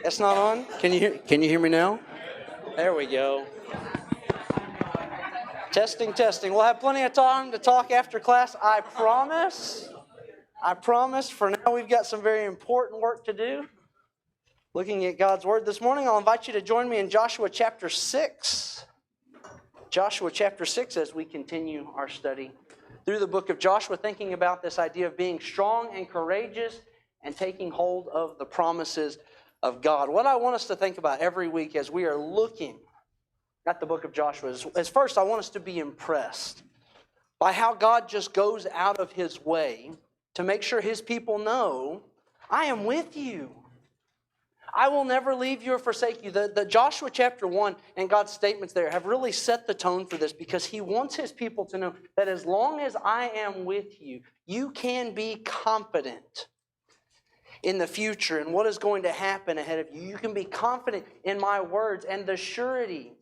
That's not on? Can you hear me now? There we go. Testing, testing. We'll have plenty of time to talk after class, I promise. I promise. For now, we've got some very important work to do. Looking at God's Word this morning, I'll invite you to join me in Joshua chapter 6. Joshua chapter 6 as we continue our study through the book of Joshua, thinking about this idea of being strong and courageous and taking hold of the promises of God. What I want us to think about every week as we are looking at the book of Joshua is first, I want us to be impressed by how God just goes out of His way to make sure His people know, I am with you. I will never leave you or forsake you. The Joshua chapter 1 and God's statements there have really set the tone for this because He wants His people to know that as long as I am with you, you can be confident in the future and what is going to happen ahead of you. You can be confident in my words and the surety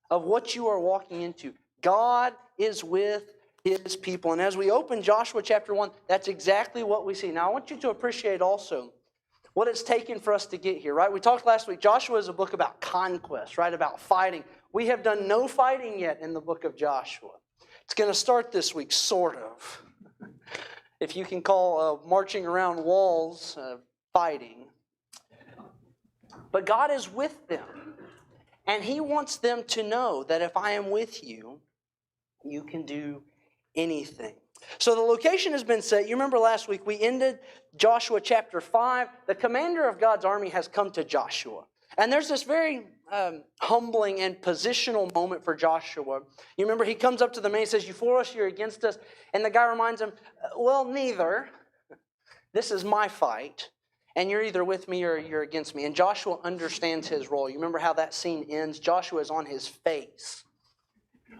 of what you are walking into. God is with His people. And as we open Joshua chapter 1, that's exactly what we see. Now, I want you to appreciate also what it's taken for us to get here, right? We talked last week, Joshua is a book about conquest, right? About fighting. We have done no fighting yet in the book of Joshua. It's going to start this week, sort of. If you can call marching around walls fighting. But God is with them. And He wants them to know that if I am with you, you can do anything. So the location has been set. You remember last week we ended Joshua chapter 5. The commander of God's army has come to Joshua. And there's this very humbling and positional moment for Joshua. You remember he comes up to the man and says, you for us, you're against us. And the guy reminds him, well, neither. This is my fight. And you're either with me or you're against me. And Joshua understands his role. You remember how that scene ends? Joshua is on his face,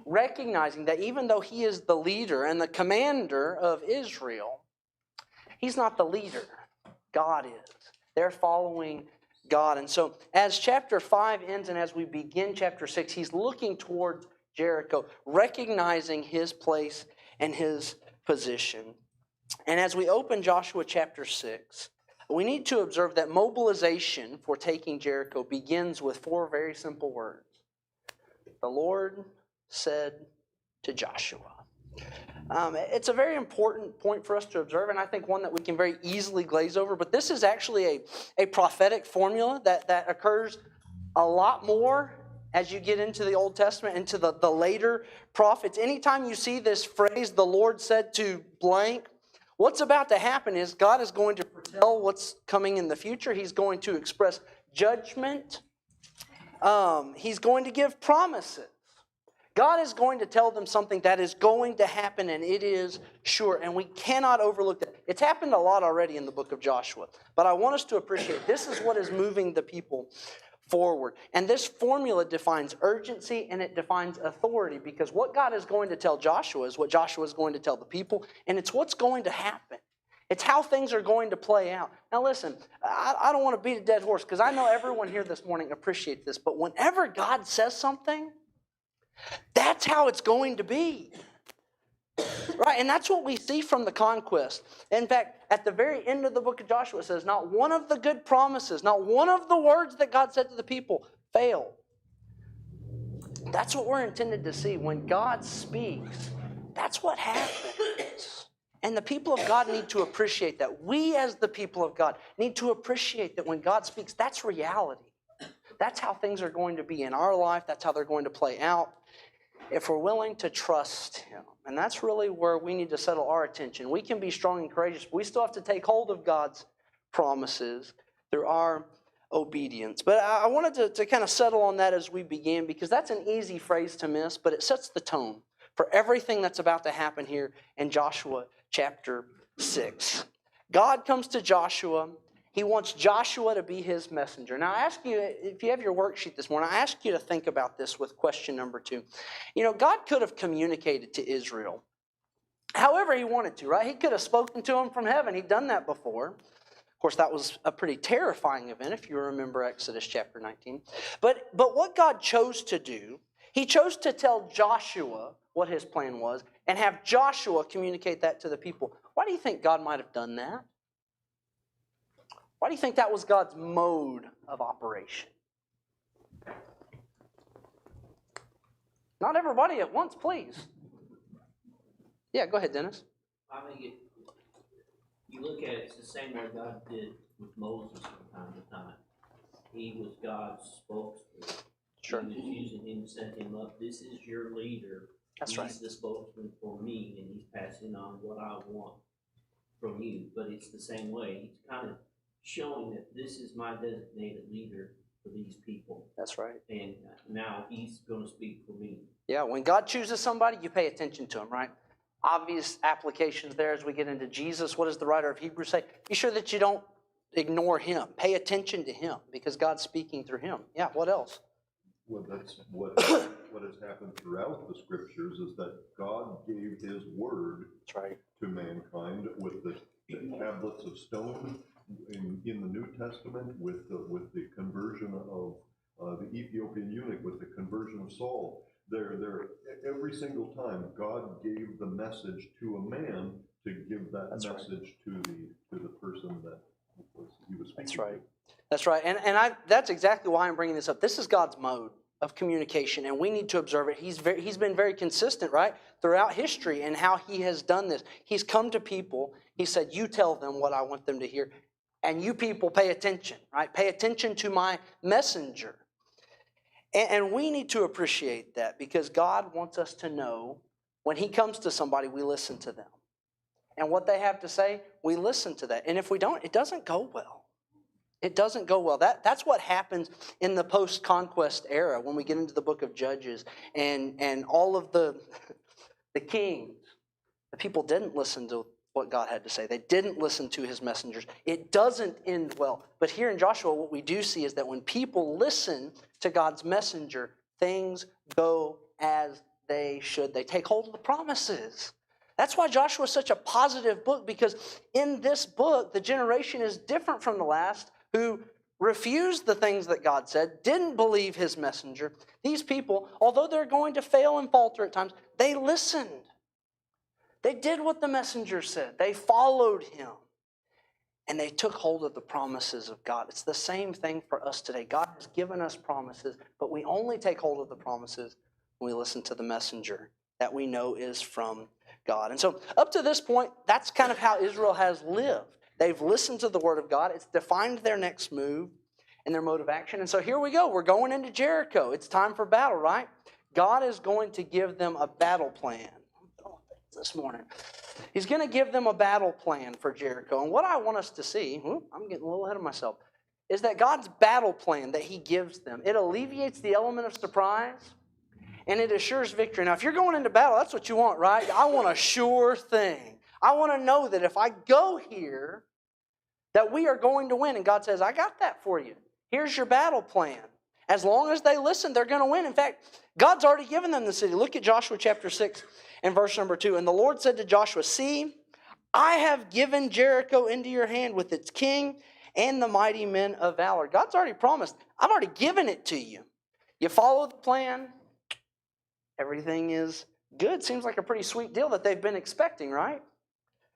recognizing that even though he is the leader and the commander of Israel, he's not the leader. God is. They're following God. And so as chapter 5 ends and as we begin chapter 6, he's looking toward Jericho, recognizing his place and his position. And as we open Joshua chapter 6, we need to observe that mobilization for taking Jericho begins with 4 very simple words. The Lord said to Joshua. It's a very important point for us to observe, and I think one that we can very easily glaze over, but this is actually a prophetic formula that occurs a lot more as you get into the Old Testament, into the later prophets. Anytime you see this phrase, the Lord said to blank, what's about to happen is God is going to foretell what's coming in the future. He's going to express judgment. He's going to give promises. God is going to tell them something that is going to happen, and it is sure, and we cannot overlook that. It's happened a lot already in the book of Joshua, but I want us to appreciate this is what is moving the people forward. And this formula defines urgency and it defines authority, because what God is going to tell Joshua is what Joshua is going to tell the people, and it's what's going to happen. It's how things are going to play out. Now listen, I don't want to beat a dead horse, because I know everyone here this morning appreciates this, but whenever God says something, that's how it's going to be. Right? And that's what we see from the conquest. In fact, at the very end of the book of Joshua, it says, not one of the good promises, not one of the words that God said to the people failed. That's what we're intended to see. When God speaks, that's what happens. And the people of God need to appreciate that. We as the people of God need to appreciate that when God speaks, that's reality. That's how things are going to be in our life. That's how they're going to play out if we're willing to trust Him. And that's really where we need to settle our attention. We can be strong and courageous, but we still have to take hold of God's promises through our obedience. But I wanted to kind of settle on that as we begin, because that's an easy phrase to miss, but it sets the tone for everything that's about to happen here in Joshua chapter 6. God comes to Joshua. He wants Joshua to be His messenger. Now, I ask you, if you have your worksheet this morning, I ask you to think about this with question number 2. You know, God could have communicated to Israel however He wanted to, right? He could have spoken to them from heaven. He'd done that before. Of course, that was a pretty terrifying event, if you remember Exodus chapter 19. But what God chose to do, He chose to tell Joshua what His plan was and have Joshua communicate that to the people. Why do you think God might have done that? Why do you think that was God's mode of operation? Not everybody at once, please. Yeah, go ahead, Dennis. I think you look at it, it's the same way God did with Moses from time to time. He was God's spokesman. Sure. He was using him, set him up. This is your leader. That's right. He's the spokesman for me, and he's passing on what I want from you. But it's the same way. He's kind of showing that this is my designated leader for these people. That's right. And now he's going to speak for me. Yeah, when God chooses somebody, you pay attention to him, right? Obvious applications there as we get into Jesus. What does the writer of Hebrews say? Be sure that you don't ignore him. Pay attention to him because God's speaking through him. Yeah, what else? Well, that's what has happened throughout the scriptures is that God gave his word That's right. to mankind with the tablets of stone in the New Testament, with the conversion of the Ethiopian eunuch, with the conversion of Saul. Every single time God gave the message to a man to give that That's message right. to the person that he was speaking That's right. to. That's right. And that's exactly why I'm bringing this up. This is God's mode of communication, and we need to observe it. He's been very consistent, right, throughout history in how he has done this. He's come to people. He said, you tell them what I want them to hear, and you people pay attention, right? Pay attention to my messenger. And we need to appreciate that because God wants us to know when he comes to somebody, we listen to them. And what they have to say, we listen to that. And if we don't, it doesn't go well. It doesn't go well. That's what happens in the post-conquest era when we get into the book of Judges and all of the kings. The people didn't listen to what God had to say. They didn't listen to his messengers. It doesn't end well. But here in Joshua, what we do see is that when people listen to God's messenger, things go as they should. They take hold of the promises. That's why Joshua is such a positive book, because in this book, the generation is different from the last who refused the things that God said, didn't believe his messenger. These people, although they're going to fail and falter at times, they listened. They did what the messenger said. They followed him. And they took hold of the promises of God. It's the same thing for us today. God has given us promises, but we only take hold of the promises when we listen to the messenger that we know is from God. And so up to this point, that's kind of how Israel has lived. They've listened to the word of God. It's defined their next move and their mode of action. And so here we go. We're going into Jericho. It's time for battle, right? God is going to give them a battle plan this morning. He's going to give them a battle plan for Jericho. And what I want us to see, I'm getting a little ahead of myself, is that God's battle plan that he gives them, it alleviates the element of surprise and it assures victory. Now, if you're going into battle, that's what you want, right? I want a sure thing. I want to know that if I go here, that we are going to win. And God says, I got that for you. Here's your battle plan. As long as they listen, they're going to win. In fact, God's already given them the city. Look at Joshua chapter 6 and verse number 2. And the Lord said to Joshua, see, I have given Jericho into your hand with its king and the mighty men of valor. God's already promised. I've already given it to you. You follow the plan. Everything is good. Seems like a pretty sweet deal that they've been expecting, right?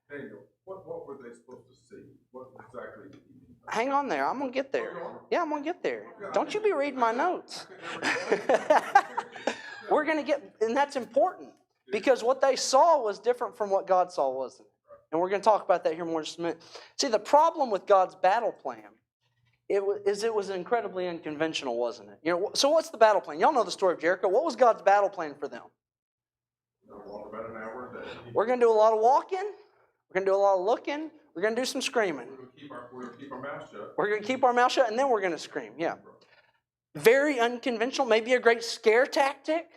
Daniel, what were they supposed to see? What exactly did he mean? Hang on there. I'm going to get there. Yeah, I'm going to get there. Don't you be reading my notes. We're going to get, and that's important because what they saw was different from what God saw, wasn't it? And we're going to talk about that here more in just a minute. See, the problem with God's battle plan it was incredibly unconventional, wasn't it? So what's the battle plan? Y'all know the story of Jericho. What was God's battle plan for them? Walk about an hour a day. We're going to do a lot of walking. We're going to do a lot of looking. We're going to do some screaming. We're going to keep our mouth shut. We're going to keep our mouth shut, and then we're going to scream. Yeah. Very unconventional. Maybe a great scare tactic.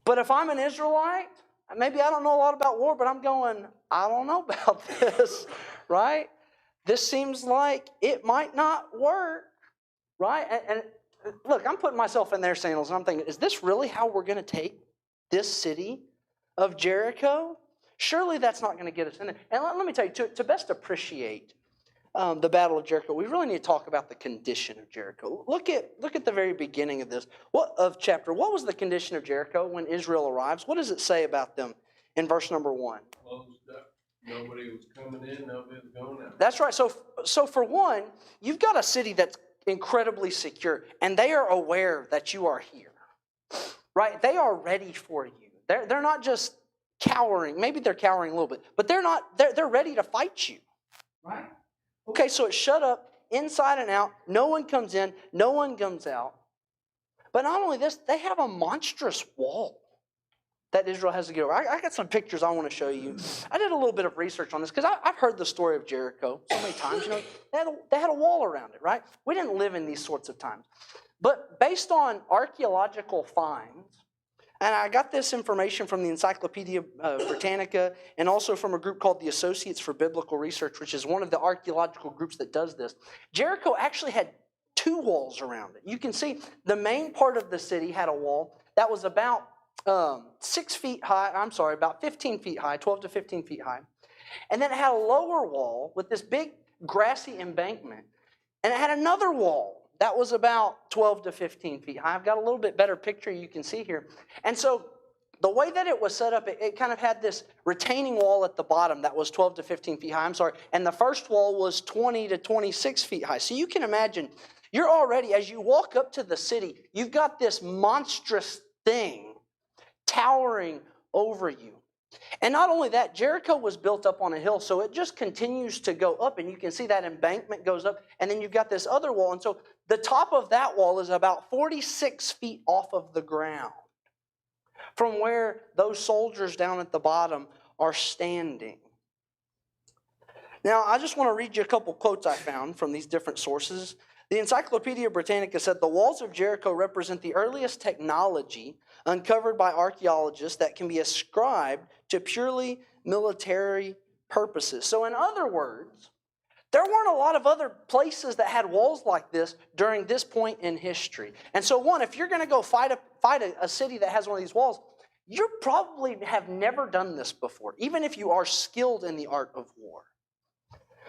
But if I'm an Israelite, maybe I don't know a lot about war, but I'm going, I don't know about this, right? This seems like it might not work, right? And look, I'm putting myself in their sandals, and I'm thinking, is this really how we're going to take this city of Jericho? Surely that's not going to get us in there. And let me tell you, to best appreciate the Battle of Jericho, we really need to talk about the condition of Jericho. Look at the very beginning of this chapter. What was the condition of Jericho when Israel arrives? What does it say about them in verse number 1? Closed up. Nobody was coming in, nobody was going out. That's right. So for one, you've got a city that's incredibly secure, and they are aware that you are here, right? They are ready for you. They're not just cowering. Maybe they're cowering a little bit, but they're ready to fight you, right? Okay, so it's shut up inside and out. No one comes in, no one comes out. But not only this, they have a monstrous wall that Israel has to get over. I got some pictures I want to show you. I did a little bit of research on this because I've heard the story of Jericho so many times. You know, they had a wall around it, right? We didn't live in these sorts of times. But based on archaeological finds, and I got this information from the Encyclopedia Britannica and also from a group called the Associates for Biblical Research, which is one of the archaeological groups that does this. Jericho actually had 2 walls around it. You can see the main part of the city had a wall that was about 6 feet high, about 15 feet high, 12 to 15 feet high. And then it had a lower wall with this big grassy embankment. And it had another wall that was about 12 to 15 feet high. I've got a little bit better picture you can see here. And so the way that it was set up, it kind of had this retaining wall at the bottom that was 12 to 15 feet high. And the first wall was 20 to 26 feet high. So you can imagine, you're already, as you walk up to the city, you've got this monstrous thing towering over you. And not only that, Jericho was built up on a hill, so it just continues to go up, and you can see that embankment goes up, and then you've got this other wall, and so the top of that wall is about 46 feet off of the ground from where those soldiers down at the bottom are standing. Now, I just want to read you a couple quotes I found from these different sources. The Encyclopedia Britannica said, the walls of Jericho represent the earliest technology uncovered by archaeologists that can be ascribed to purely military purposes. So in other words, there weren't a lot of other places that had walls like this during this point in history. And so one, if you're going to go fight a city that has one of these walls, you probably have never done this before, even if you are skilled in the art of war.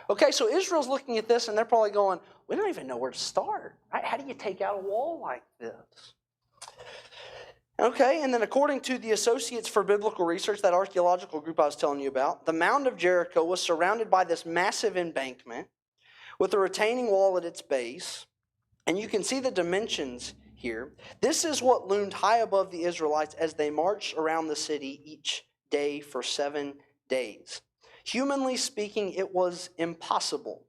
Okay, so Israel's looking at this and they're probably going, we don't even know where to start. Right? How do you take out a wall like this? Okay, and then according to the Associates for Biblical Research, that archaeological group I was telling you about, the Mound of Jericho was surrounded by this massive embankment with a retaining wall at its base. And you can see the dimensions here. This is what loomed high above the Israelites as they marched around the city each day for 7 days. Humanly speaking, it was impossible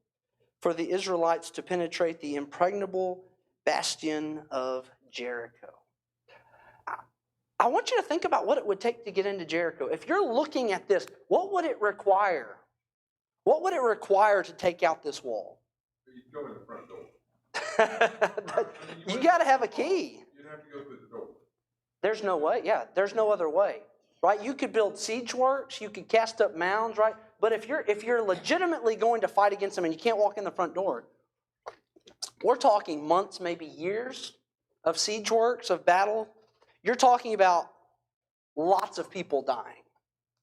for the Israelites to penetrate the impregnable bastion of Jericho. I want you to think about what it would take to get into Jericho. If you're looking at this, what would it require? What would it require to take out this wall? You go in the front door. You got to have a key. You'd have to go through the door. There's no way. Yeah, there's no other way. Right? You could build siege works. You could cast up mounds. Right? But if you're legitimately going to fight against them and you can't walk in the front door, we're talking months, maybe years of siege works, of battle. You're talking about lots of people dying.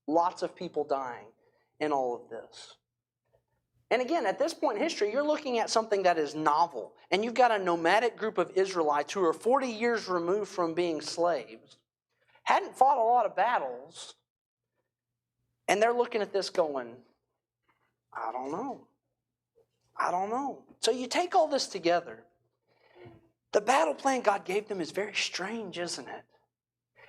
Lots of people dying in all of this. And again, at this point in history, you're looking at something that is novel. And you've got a nomadic group of Israelites who are 40 years removed from being slaves, hadn't fought a lot of battles, and they're looking at this going, I don't know. I don't know. So you take all this together. The battle plan God gave them is very strange, isn't it?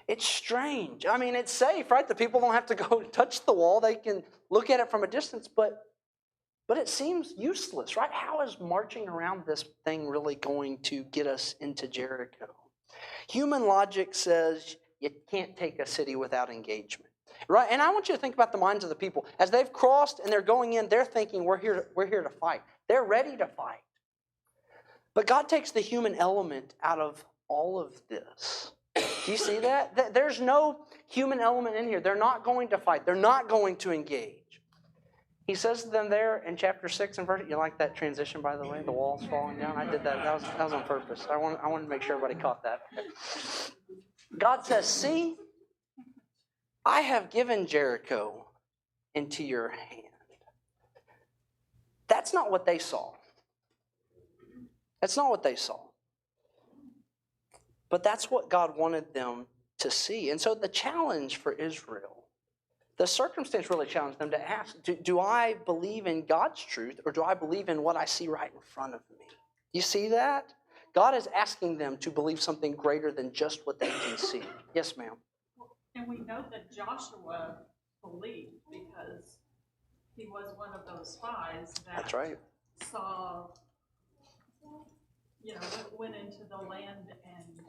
It's strange. I mean, it's safe, right? The people don't have to go touch the wall. They can look at it from a distance, but it seems useless, right? How is marching around this thing really going to get us into Jericho? Human logic says you can't take a city without engagement, right? And I want you to think about the minds of the people. As they've crossed and they're going in, they're thinking, we're here to fight. They're ready to fight. But God takes the human element out of all of this. Do you see that? There's no human element in here. They're not going to fight. They're not going to engage. He says to them there in chapter 6 and verse. You like that transition, by the way? The walls falling down. I did that. That was on purpose. I wanted to make sure everybody caught that. God says, see, I have given Jericho into your hand. That's not what they saw. That's not what they saw. But that's what God wanted them to see. And so the challenge for Israel the circumstance really challenged them to ask, do I believe in God's truth or do I believe in what I see right in front of me? You see that? God is asking them to believe something greater than just what they can see. Yes, ma'am. And we know that Joshua believed because he was one of those spies that That's right. saw, went into the land, and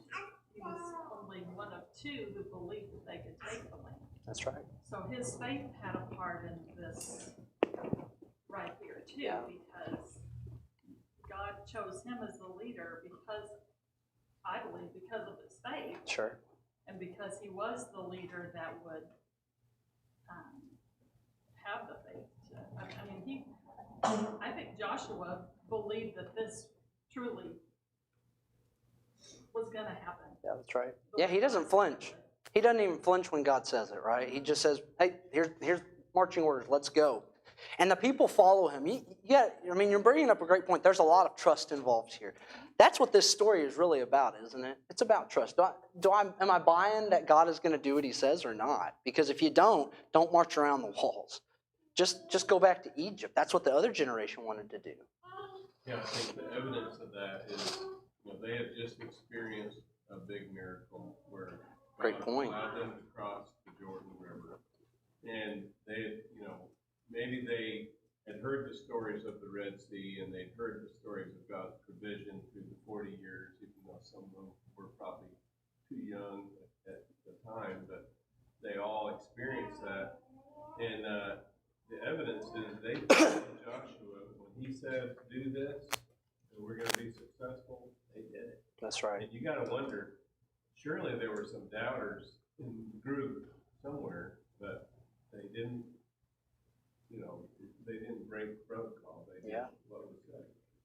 he was only one of two who believed that they could take the land. That's right. So his faith had a part in this right here too, Yeah. because God chose him as the leader because, I believe, because of his faith. Sure. And because he was the leader that would have the faith. I think Joshua believed that this truly was going to happen. Yeah, that's right. Yeah, he doesn't flinch. He doesn't even flinch when God says it, right? He just says, hey, here's marching orders, let's go. And the people follow him. You're bringing up a great point. There's a lot of trust involved here. That's what this story is really about, isn't it? It's about trust. Am I buying that God is going to do what he says or not? Because if you don't march around the walls. Just go back to Egypt. That's what the other generation wanted to do. Yeah, I think the evidence of that is, they had just experienced a big miracle where Great point. allowed them to cross the Jordan River. And they, maybe they had heard the stories of the Red Sea, and they'd heard the stories of God's provision through the 40 years, even though some of them were probably too young at the time, but they all experienced that. And the evidence is they followed Joshua when he said, do this, and we're going to be successful, they did it. That's right. And you got to wonder, surely there were some doubters in the group somewhere, but they didn't, they didn't break protocol. They did what was said.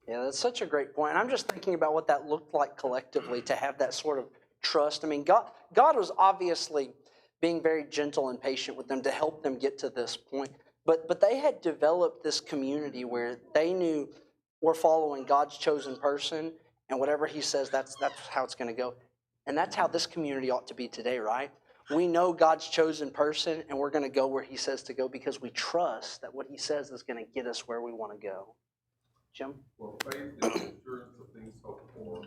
Yeah, that's such a great point. I'm just thinking about what that looked like collectively to have that sort of trust. I mean, God was obviously being very gentle and patient with them to help them get to this point. But they had developed this community where they knew we're following God's chosen person, and whatever he says, that's how it's going to go. And that's how this community ought to be today, right? We know God's chosen person, and we're going to go where he says to go because we trust that what he says is going to get us where we want to go. Jim? Well, faith is the assurance of things hoped for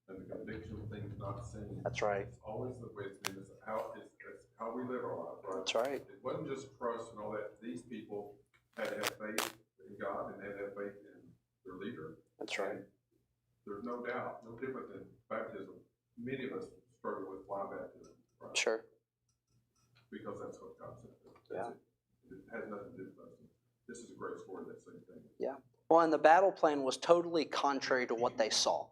and the conviction of things not seen. That's right. It's always the way it's been. It's how we live our life, right? That's right. It wasn't just trust and all that. These people had to have faith in God and had to have faith in their leader. That's right. And there's no doubt, no different than baptism. Many of us struggle with fly baptism, right? Sure. Because that's what God said. Yeah. It has nothing to do with us. This is a great story, that same thing. Yeah. Well, and the battle plan was totally contrary to what they saw.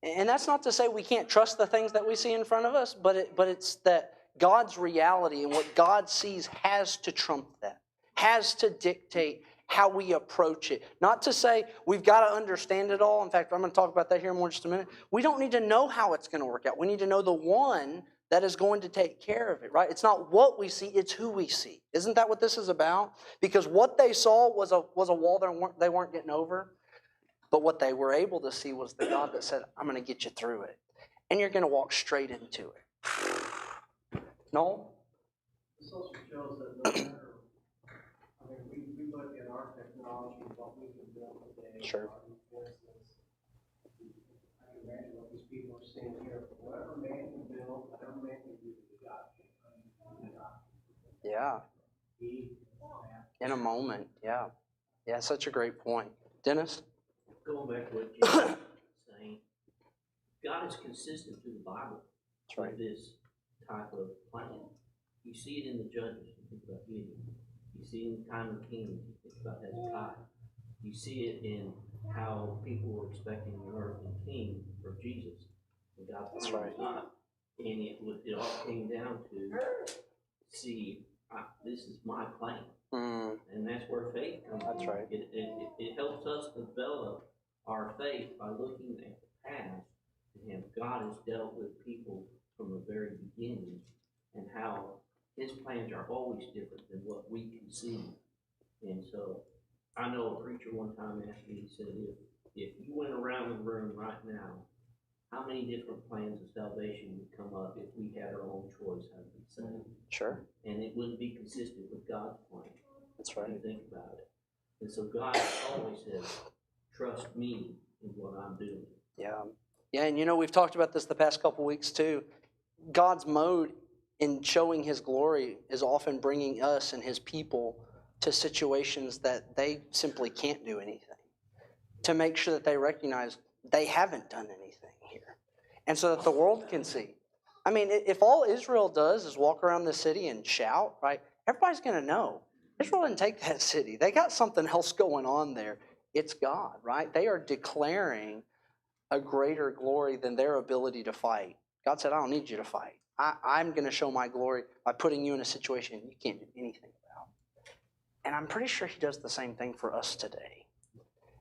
And that's not to say we can't trust the things that we see in front of us, but it's that God's reality and what God sees has to trump that, has to dictate how we approach it. Not to say we've got to understand it all. In fact, I'm going to talk about that here in just a minute. We don't need to know how it's going to work out. We need to know the one that is going to take care of it, right? It's not what we see, it's who we see. Isn't that what this is about? Because what they saw was a wall they weren't getting over. But what they were able to see was the God that said, I'm going to get you through it. And you're going to walk straight into it. No? This also shows that no matter, we look at our technology, what we can build today. Sure. For instance, I can imagine what these people are saying here. Whatever man can build, whatever man can do, God can. Yeah. In a moment, yeah. Yeah, such a great point. Dennis? Going back to what Jim was saying, God is consistent through the Bible with this type of plan. You see it in the Judges, you think about Gideon. You see it in the time of Kings, you think about Hezekiah. You see it in how people were expecting an earthly king for Jesus. And God was not. And it all came down to, this is my plan. And that's where faith comes from. That's right. It helps us develop our faith by looking at the past and how God has dealt with people from the very beginning and how his plans are always different than what we can see. And so I know a preacher one time asked me, he said, if you went around the room right now, how many different plans of salvation would come up if we had our own choice how to be saved? Sure. And it wouldn't be consistent with God's plan. That's When right. you think about it. And so God always says, trust me in what I'm doing. Yeah. Yeah, and we've talked about this the past couple weeks too. God's mode in showing his glory is often bringing us and his people to situations that they simply can't do anything, to make sure that they recognize they haven't done anything here, and so that the world can see. I mean, if all Israel does is walk around the city and shout, right, everybody's going to know. Israel didn't take that city. They got something else going on there. It's God, right? They are declaring a greater glory than their ability to fight. God said, I don't need you to fight. I'm going to show my glory by putting you in a situation you can't do anything about. And I'm pretty sure he does the same thing for us today.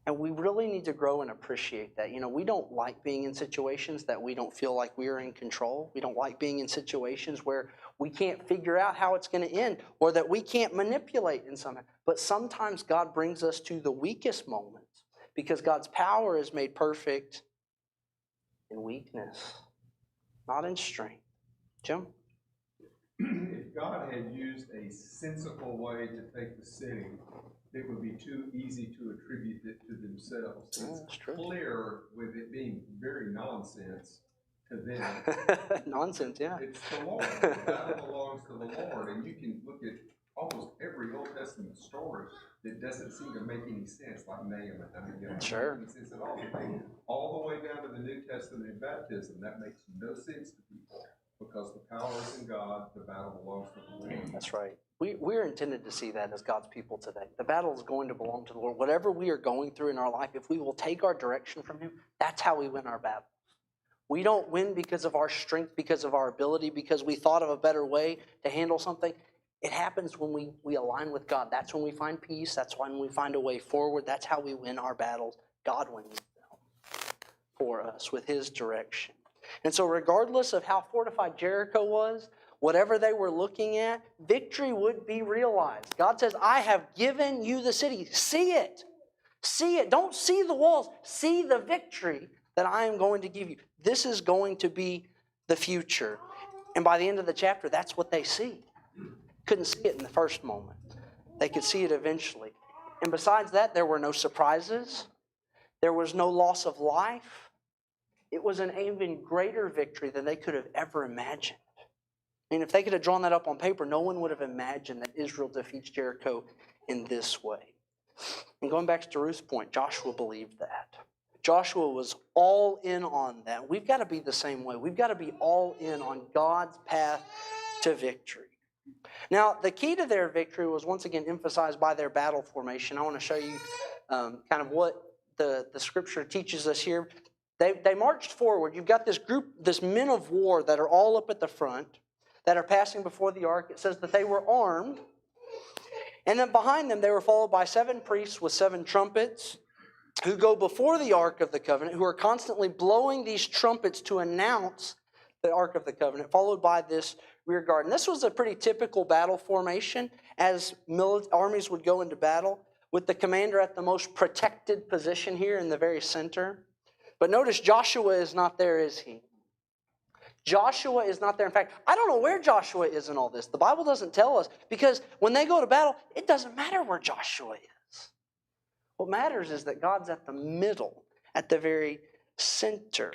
And we really need to grow and appreciate that. We don't like being in situations that we don't feel like we're in control. We don't like being in situations where we can't figure out how it's going to end or that we can't manipulate in some way. But sometimes God brings us to the weakest moments because God's power is made perfect in weakness, not in strength. Jim? If God had used a sensible way to take the city, it would be too easy to attribute it to themselves. Yeah, that's true. Clear with it being very nonsense to them. Nonsense, yeah. It's the Lord. The battle belongs to the Lord. And you can look at almost every Old Testament story that doesn't seem to make any sense, like Naaman. I mean, it Sure. doesn't make any sense at all the way down to the New Testament and baptism. That makes no sense to people because the power is in God, the battle belongs to the Lord. That's right. We're intended to see that as God's people today. The battle is going to belong to the Lord. Whatever we are going through in our life, if we will take our direction from him, that's how we win our battles. We don't win because of our strength, because of our ability, because we thought of a better way to handle something. It happens when we align with God. That's when we find peace. That's when we find a way forward. That's how we win our battles. God wins them for us with his direction. And so regardless of how fortified Jericho was, whatever they were looking at, victory would be realized. God says, I have given you the city. See it. See it. Don't see the walls. See the victory that I am going to give you. This is going to be the future. And by the end of the chapter, that's what they see. Couldn't see it in the first moment. They could see it eventually. And besides that, there were no surprises. There was no loss of life. It was an even greater victory than they could have ever imagined. I mean, if they could have drawn that up on paper, no one would have imagined that Israel defeats Jericho in this way. And going back to Ruth's point, Joshua believed that. Joshua was all in on that. We've got to be the same way. We've got to be all in on God's path to victory. Now, the key to their victory was once again emphasized by their battle formation. I want to show you kind of what the scripture teaches us here. They marched forward. You've got this group, this men of war that are all up at the front, that are passing before the ark. It says that they were armed. And then behind them, they were followed by 7 priests with 7 trumpets who go before the Ark of the Covenant, who are constantly blowing these trumpets to announce the Ark of the Covenant, followed by this rear guard. And this was a pretty typical battle formation as armies would go into battle, with the commander at the most protected position here in the very center. But notice Joshua is not there, is he? Joshua is not there. In fact, I don't know where Joshua is in all this. The Bible doesn't tell us, because when they go to battle, it doesn't matter where Joshua is. What matters is that God's at the middle, at the very center.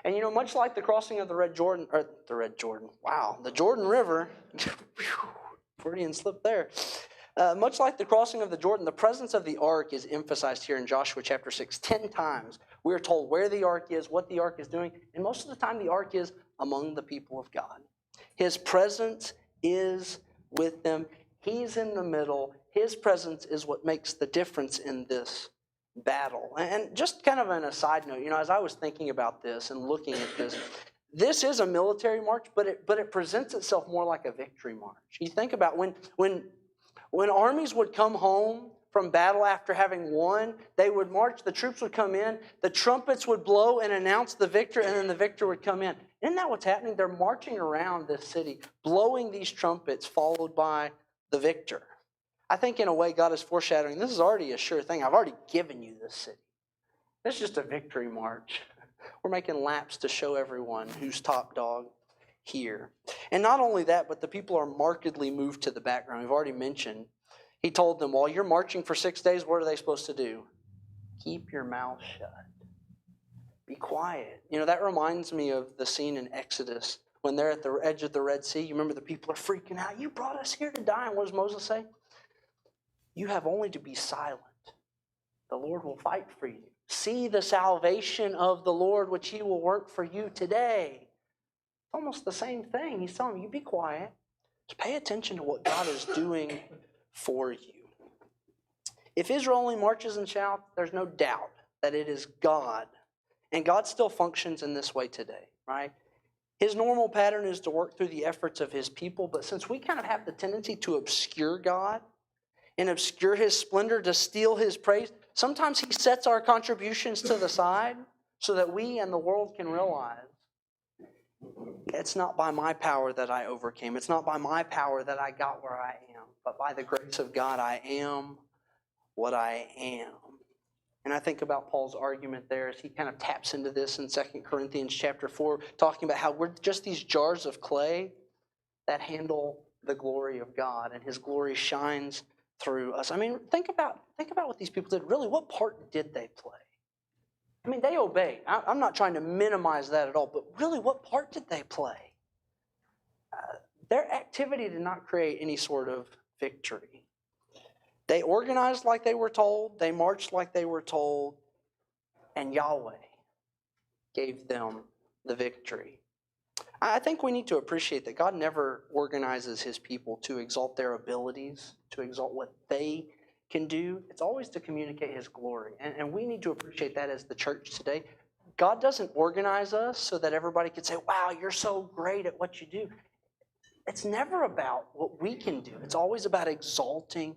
And much like the crossing of the Jordan River, Freudian slip there. Much like the crossing of the Jordan, the presence of the ark is emphasized here in Joshua chapter 6 10 times. We are told where the ark is, what the ark is doing, and most of the time the ark is among the people of God. His presence is with them. He's in the middle. His presence is what makes the difference in this battle. And just kind of an aside note, as I was thinking about this and looking at this, this is a military march, but it presents itself more like a victory march. You think about when armies would come home from battle after having won, they would march, the troops would come in, the trumpets would blow and announce the victor, and then the victor would come in. Isn't that what's happening? They're marching around this city, blowing these trumpets, followed by the victor. I think in a way God is foreshadowing, this is already a sure thing. I've already given you this city. It's just a victory march. We're making laps to show everyone who's top dog here. And not only that, but the people are markedly moved to the background. We've already mentioned. He told them, while you're marching for 6 days, what are they supposed to do? Keep your mouth shut. Be quiet. You know, that reminds me of the scene in Exodus when they're at the edge of the Red Sea. You remember the people are freaking out. You brought us here to die. And what does Moses say? You have only to be silent. The Lord will fight for you. See the salvation of the Lord, which He will work for you today. It's almost the same thing. He's telling you, be quiet. Just pay attention to what God is doing for you. If Israel only marches and shouts, there's no doubt that it is God. And God still functions in this way today, right? His normal pattern is to work through the efforts of His people, but since we kind of have the tendency to obscure God and obscure His splendor, to steal His praise, sometimes He sets our contributions to the side so that we and the world can realize it's not by my power that I overcame. It's not by my power that I got where I am, but by the grace of God I am what I am. And I think about Paul's argument there as he kind of taps into this in 2 Corinthians chapter 4, talking about how we're just these jars of clay that handle the glory of God, and His glory shines through us. I mean, think about what these people did. Really, what part did they play? I mean, they obeyed. I'm not trying to minimize that at all, but really, what part did they play? Their activity did not create any sort of victory. They organized like they were told. They marched like they were told. And Yahweh gave them the victory. I think we need to appreciate that God never organizes His people to exalt their abilities, to exalt what they can do. It's always to communicate His glory. And we need to appreciate that as the church today. God doesn't organize us so that everybody can say, wow, you're so great at what you do. It's never about what we can do. It's always about exalting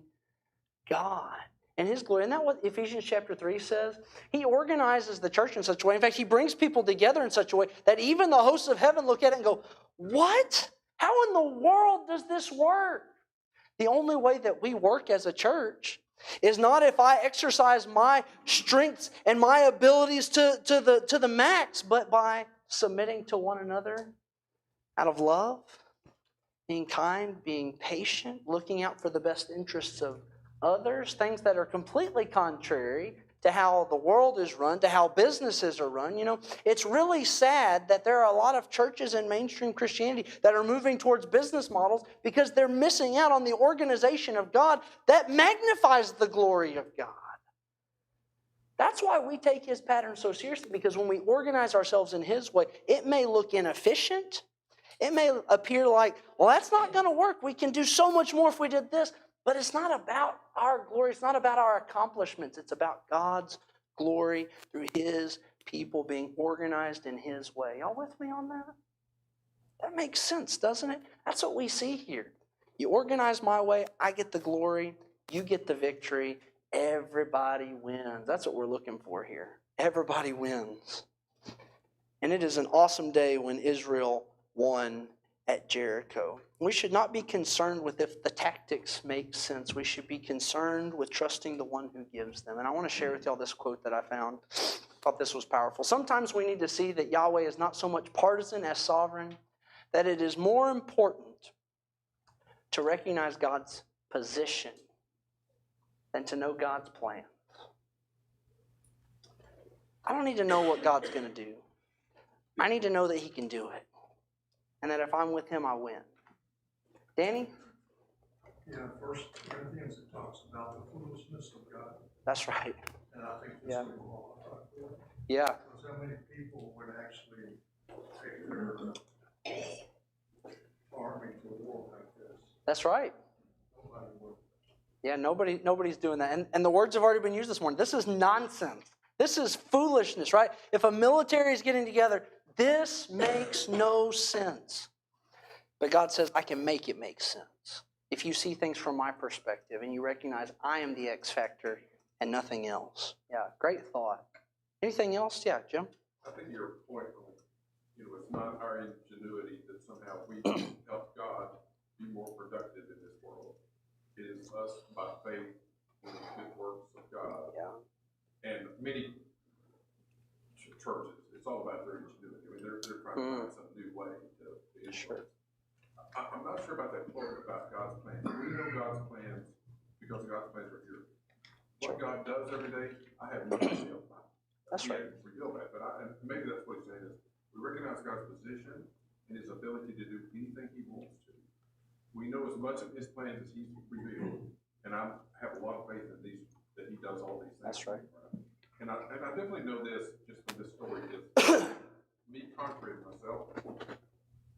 God and His glory. Isn't that what Ephesians chapter 3 says? He organizes the church in such a way. In fact, He brings people together in such a way that even the hosts of heaven look at it and go, what? How in the world does this work? The only way that we work as a church is not if I exercise my strengths and my abilities to the max, but by submitting to one another out of love, being kind, being patient, looking out for the best interests of others, things that are completely contrary to how the world is run, to how businesses are run. You know, it's really sad that there are a lot of churches in mainstream Christianity that are moving towards business models because they're missing out on the organization of God that magnifies the glory of God. That's why we take His pattern so seriously, because when we organize ourselves in His way, it may look inefficient. It may appear like, well, that's not going to work. We can do so much more if we did this. But it's not about our glory. It's not about our accomplishments. It's about God's glory through His people being organized in His way. Y'all with me on that? That makes sense, doesn't it? That's what we see here. You organize my way, I get the glory, you get the victory, everybody wins. That's what we're looking for here. Everybody wins. And it is an awesome day when Israel won at Jericho. We should not be concerned with if the tactics make sense. We should be concerned with trusting the one who gives them. And I want to share with y'all this quote that I found. I thought this was powerful. Sometimes we need to see that Yahweh is not so much partisan as sovereign, that it is more important to recognize God's position than to know God's plan. I don't need to know what God's going to do. I need to know that He can do it. And that if I'm with Him, I win. Danny? Yeah, First Corinthians, it talks about the foolishness of God. That's right. And I think this would qualify for it. Yeah. Because how many people would actually take their army to war like this? That's right. Nobody would. Yeah, nobody's doing that. And the words have already been used this morning. This is nonsense. This is foolishness, right? If a military is getting together, this makes no sense. But God says, I can make it make sense. If you see things from my perspective and you recognize I am the X factor and nothing else. Yeah, great thought. Anything else? Yeah, Jim? I think your point, it's not our ingenuity that somehow we help God be more productive in this world. It is us by faith in the good works of God. Yeah. And many churches, it's all about their ingenuity. I mean, they're trying to find some new way to influence. Sure. I'm not sure about that quote about God's plans. We know God's plans because God's plans are here. What God does every day, I have no idea about. That's He right. hasn't revealed that, but and maybe that's what he's saying is we recognize God's position and his ability to do anything he wants to. We know as much of his plans as he's revealed, and I have a lot of faith in these that he does all these things. That's right. And I definitely know this just from this story is me contrary to myself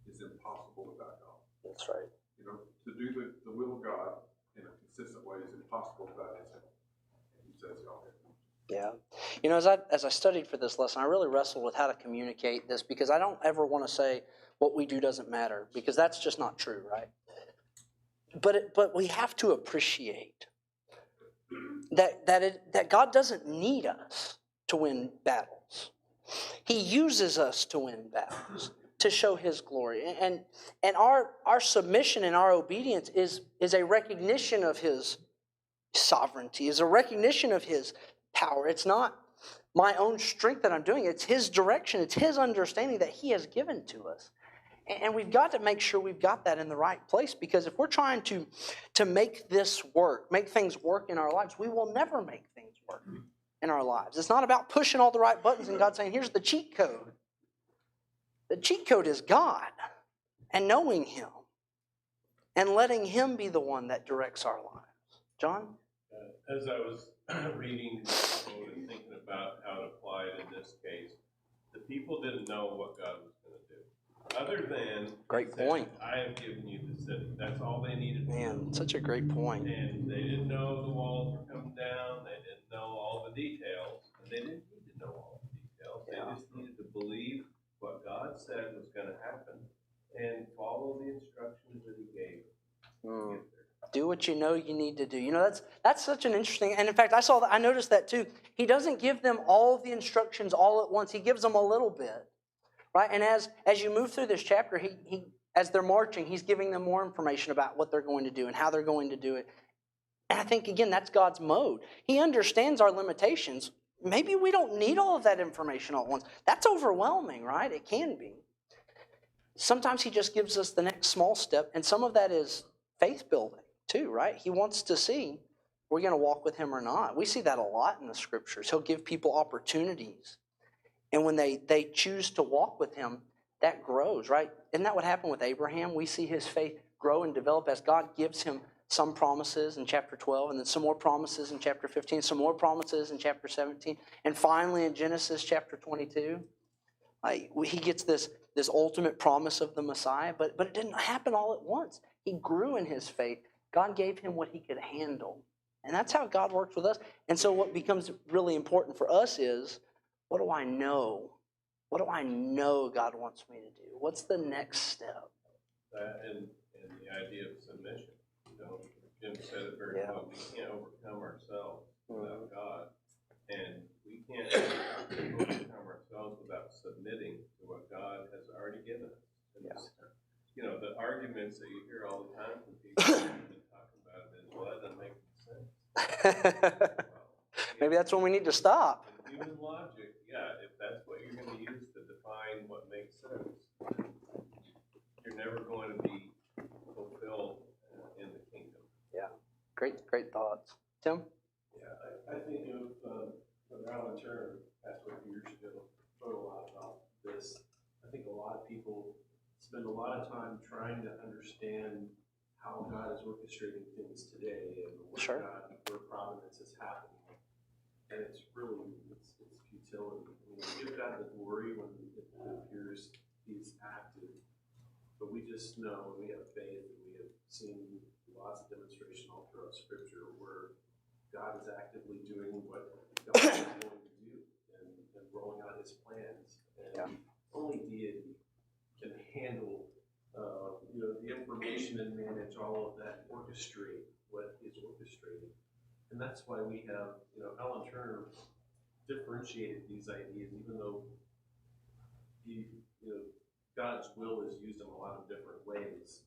is impossible without God. That's right. You know, to do the will of God in a consistent way is impossible without his help. And he says, y'all. Yeah. You know, as I studied for this lesson, I really wrestled with how to communicate this because I don't ever want to say what we do doesn't matter because that's just not true, right? But we have to appreciate that God doesn't need us to win battles. He uses us to win battles, to show his glory. And our submission and our obedience is a recognition of his sovereignty, is a recognition of his power. It's not my own strength that I'm doing. It's his direction. It's his understanding that he has given to us. And we've got to make sure we've got that in the right place because if we're trying to make this work, make things work in our lives, we will never make things work in our lives. It's not about pushing all the right buttons and God saying, here's the cheat code. The cheat code is God and knowing him and letting him be the one that directs our lives. John? As I was reading this quote and thinking about how to apply it in this case, the people didn't know what God was going to do. Other than, great point. I have given you the city. That's all they needed to know. Man, such a great point. And they didn't know the walls were coming down. They didn't know all the details. And they didn't need to know all the details. Yeah. They just needed to believe what God said was going to happen and follow the instructions that he gave. Do what you know you need to do. You know, that's such an interesting, and in fact, I noticed that too. He doesn't give them all of the instructions all at once. He gives them a little bit, right? And as you move through this chapter, he as they're marching, he's giving them more information about what they're going to do and how they're going to do it. And I think, again, that's God's mode. He understands our limitations. Maybe we don't need all of that information all at once. That's overwhelming, right? It can be. Sometimes he just gives us the next small step, and some of that is faith building too, right? He wants to see we're going to walk with him or not. We see that a lot in the scriptures. He'll give people opportunities. And when they choose to walk with him, that grows, right? Isn't that what happened with Abraham? We see his faith grow and develop as God gives him some promises in chapter 12, and then some more promises in chapter 15, some more promises in chapter 17, and finally in Genesis chapter 22. He gets this ultimate promise of the Messiah, but it didn't happen all at once. He grew in his faith. God gave him what he could handle. And that's how God works with us. And so what becomes really important for us is, what do I know? What do I know God wants me to do? What's the next step? That and the idea of submission. You know, Jim said it very well. We can't overcome ourselves without God. And we can't overcome ourselves without submitting to what God has already given us. And you know, the arguments that you hear all the time from people talking about it is, well, that doesn't make sense. Maybe that's when we need to stop. In human logic, if that's what you're going to use to define what makes sense, you're never going to be fulfilled in the kingdom. Yeah, great thoughts. Tim? Yeah, I think of when Alan Turner passed away a few years ago, wrote a lot about this. I think a lot of people spend a lot of time trying to understand how God is orchestrating things today and where providence is happening. And it's really, it's futility. I mean, we give God the glory when it appears he's active. But we just know, we have faith, and we have seen lots of demonstration all throughout Scripture where God is actively doing what God is going to do and rolling out his plans. And only deity can handle the information and manage all of that, orchestrate what is orchestrated. And that's why we have, Alan Turner differentiated these ideas, even though God's will is used in a lot of different ways.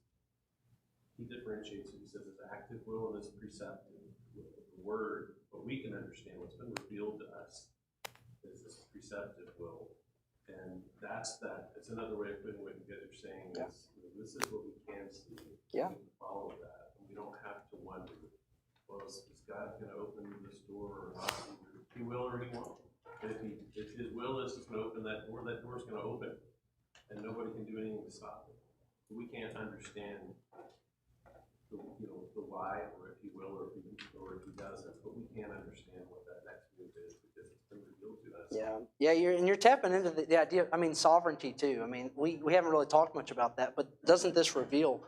He differentiates it. He says it's active will and it's preceptive. The word, what we can understand, what's been revealed to us, is this preceptive will. And it's another way of putting what you guys are saying Yeah. is, this is what we can see. Yeah. We can follow that. And we don't have to wonder, well, is God going to open this door or not? He will or he won't. If his will is going to open that door's going to open. And nobody can do anything to stop it. We can't understand the why, or if he will, or if he doesn't, but we can't understand what that next move is because it's been revealed to us. Yeah, you're tapping into the idea. I mean, sovereignty too. I mean, we haven't really talked much about that, but doesn't this reveal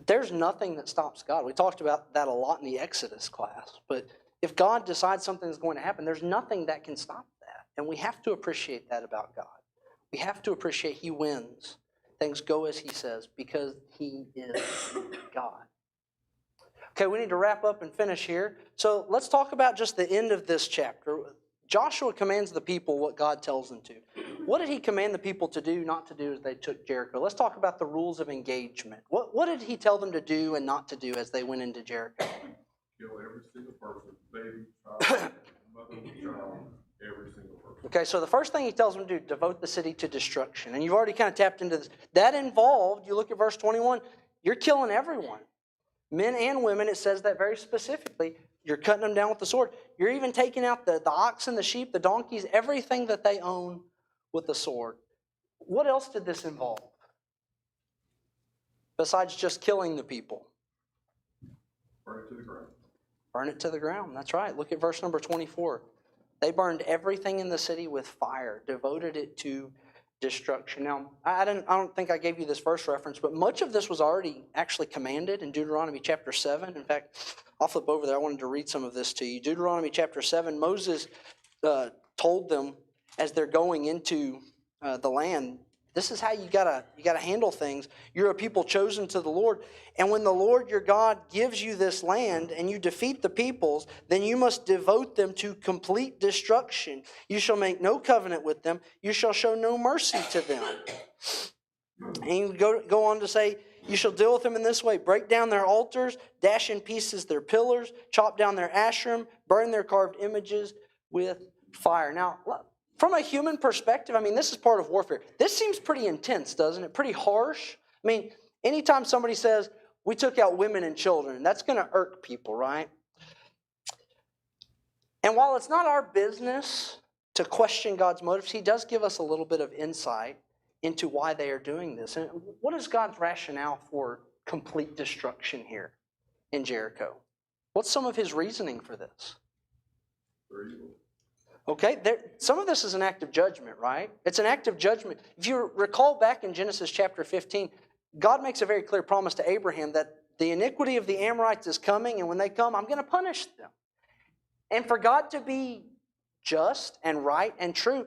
there's nothing that stops God? We talked about that a lot in the Exodus class, but if God decides something is going to happen, there's nothing that can stop that, and we have to appreciate that about God. We have to appreciate He wins. Things go as He says because He is God. Okay, we need to wrap up and finish here. So let's talk about just the end of this chapter. Joshua commands the people what God tells them to. What did he command the people to do, not to do as they took Jericho? Let's talk about the rules of engagement. What did he tell them to do and not to do as they went into Jericho? Kill every single person, baby, child, mother, child, every single person. Okay, so the first thing he tells them to do, devote the city to destruction. And you've already kind of tapped into this. That involved, you look at verse 21, you're killing everyone. Men and women, it says that very specifically. You're cutting them down with the sword. You're even taking out the oxen, the sheep, the donkeys, everything that they own with the sword. What else did this involve? Besides just killing the people. Burn it to the ground. Burn it to the ground. That's right. Look at verse number 24. They burned everything in the city with fire, devoted it to destruction. Now, I don't think I gave you this verse reference, but much of this was already actually commanded in Deuteronomy chapter 7. In fact, I'll flip over there. I wanted to read some of this to you. Deuteronomy chapter 7, Moses told them as they're going into the land, this is how you gotta handle things. You're a people chosen to the Lord. And when the Lord your God gives you this land and you defeat the peoples, then you must devote them to complete destruction. You shall make no covenant with them. You shall show no mercy to them. And you go on to say, you shall deal with them in this way. Break down their altars, dash in pieces their pillars, chop down their Asherim, burn their carved images with fire. Now, from a human perspective, I mean, this is part of warfare. This seems pretty intense, doesn't it? Pretty harsh. I mean, anytime somebody says, we took out women and children, that's going to irk people, right? And while it's not our business to question God's motives, He does give us a little bit of insight into why they are doing this. And what is God's rationale for complete destruction here in Jericho? What's some of His reasoning for this? Very evil. Okay, some of this is an act of judgment, right? It's an act of judgment. If you recall back in Genesis chapter 15, God makes a very clear promise to Abraham that the iniquity of the Amorites is coming, and when they come, I'm going to punish them. And for God to be just and right and true,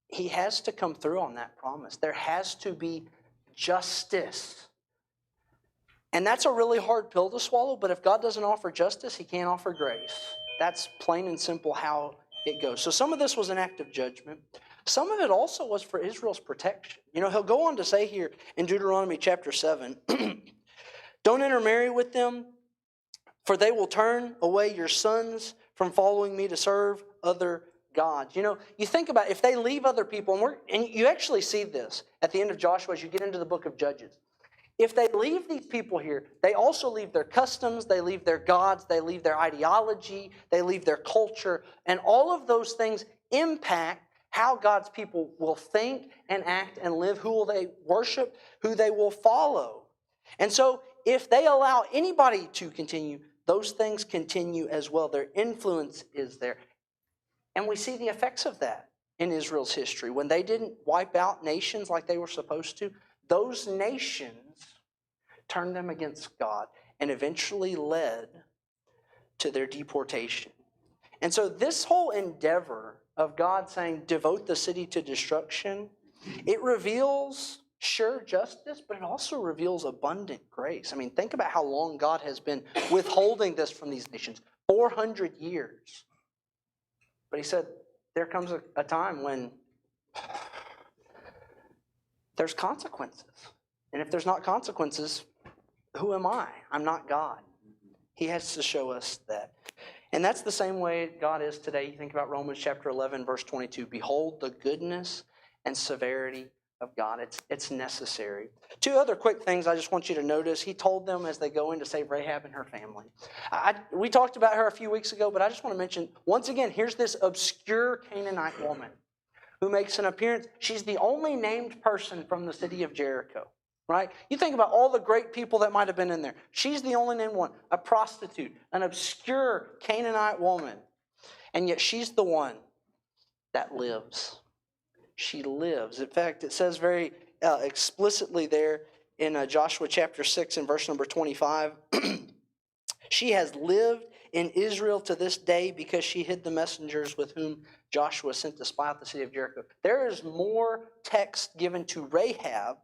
He has to come through on that promise. There has to be justice. And that's a really hard pill to swallow, but if God doesn't offer justice, He can't offer grace. That's plain and simple how it goes. So some of this was an act of judgment. Some of it also was for Israel's protection. You know, he'll go on to say here in Deuteronomy chapter 7, don't intermarry with them, for they will turn away your sons from following me to serve other gods. You know, you think about if they leave other people, and you actually see this at the end of Joshua as you get into the book of Judges. If they leave these people here, they also leave their customs, they leave their gods, they leave their ideology, they leave their culture, and all of those things impact how God's people will think and act and live, who will they worship, who they will follow. And so if they allow anybody to continue, those things continue as well. Their influence is there. And we see the effects of that in Israel's history. When they didn't wipe out nations like they were supposed to, those nations turned them against God and eventually led to their deportation. And so this whole endeavor of God saying, devote the city to destruction, it reveals sure justice, but it also reveals abundant grace. I mean, think about how long God has been withholding this from these nations, 400 years. But He said, there comes a time when there's consequences. And if there's not consequences, who am I? I'm not God. He has to show us that. And that's the same way God is today. You think about Romans chapter 11, verse 22. Behold the goodness and severity of God. It's necessary. Two other quick things I just want you to notice. He told them as they go in to save Rahab and her family. We talked about her a few weeks ago, but I just want to mention, once again, here's this obscure Canaanite woman who makes an appearance. She's the only named person from the city of Jericho, right? You think about all the great people that might have been in there. She's the only named one, a prostitute, an obscure Canaanite woman. And yet she's the one that lives. She lives. In fact, it says very explicitly there in Joshua chapter 6 and verse number 25, she has lived in Israel to this day because she hid the messengers with whom Joshua sent to spy out the city of Jericho. There is more text given to Rahab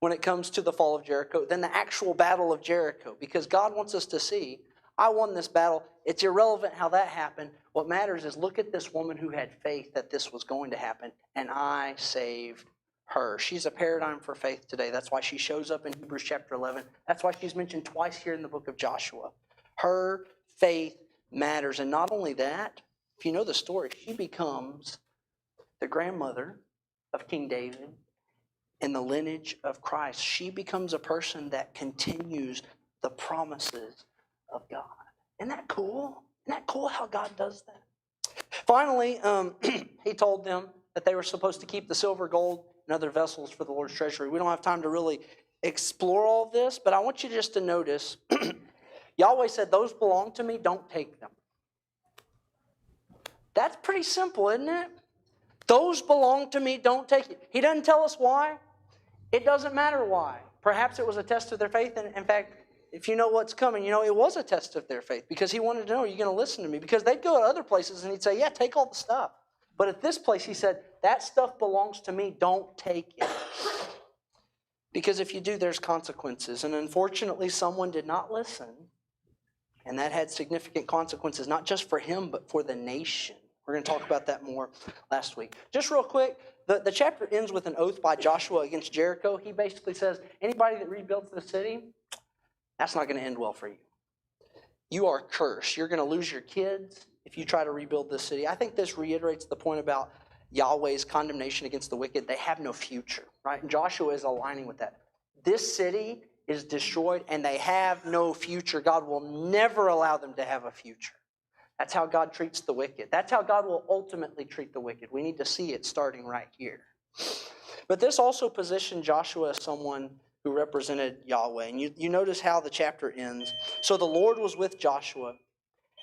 when it comes to the fall of Jericho than the actual battle of Jericho, because God wants us to see, I won this battle. It's irrelevant how that happened. What matters is look at this woman who had faith that this was going to happen, and I saved her. She's a paradigm for faith today. That's why she shows up in Hebrews chapter 11. That's why she's mentioned twice here in the book of Joshua. Her faith matters. And not only that, if you know the story, she becomes the grandmother of King David in the lineage of Christ. She becomes a person that continues the promises of God. Isn't that cool? Isn't that cool how God does that? Finally, he told them that they were supposed to keep the silver, gold, and other vessels for the Lord's treasury. We don't have time to really explore all this, but I want you just to notice, Yahweh said, those belong to me, don't take them. That's pretty simple, isn't it? Those belong to me, don't take it. He doesn't tell us why. It doesn't matter why. Perhaps it was a test of their faith, and in fact, if you know what's coming, you know it was a test of their faith because he wanted to know, are you going to listen to me? Because they'd go to other places and he'd say, yeah, take all the stuff. But at this place, he said, that stuff belongs to me, don't take it. Because if you do, there's consequences. And unfortunately, someone did not listen. And that had significant consequences, not just for him, but for the nation. We're going to talk about that more last week. Just real quick, the chapter ends with an oath by Joshua against Jericho. He basically says, anybody that rebuilds the city, that's not going to end well for you. You are cursed. You're going to lose your kids if you try to rebuild this city. I think this reiterates the point about Yahweh's condemnation against the wicked. They have no future, right? And Joshua is aligning with that. This city is destroyed and they have no future. God will never allow them to have a future. That's how God treats the wicked. That's how God will ultimately treat the wicked. We need to see it starting right here. But this also positioned Joshua as someone who represented Yahweh. And you notice how the chapter ends. So the Lord was with Joshua,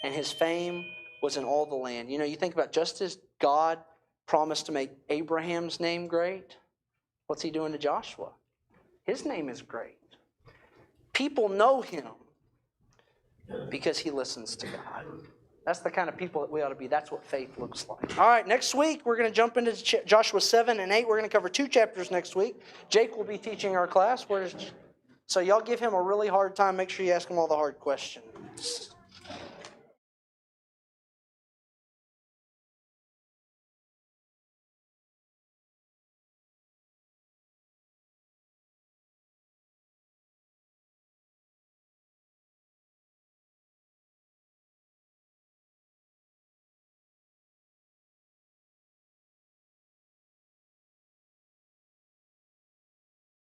and his fame was in all the land. You know, you think about just as God promised to make Abraham's name great, what's he doing to Joshua? His name is great. People know him because he listens to God. That's the kind of people that we ought to be. That's what faith looks like. All right, next week we're going to jump into Joshua 7 and 8. We're going to cover 2 chapters next week. Jake will be teaching our class. So y'all give him a really hard time. Make sure you ask him all the hard questions.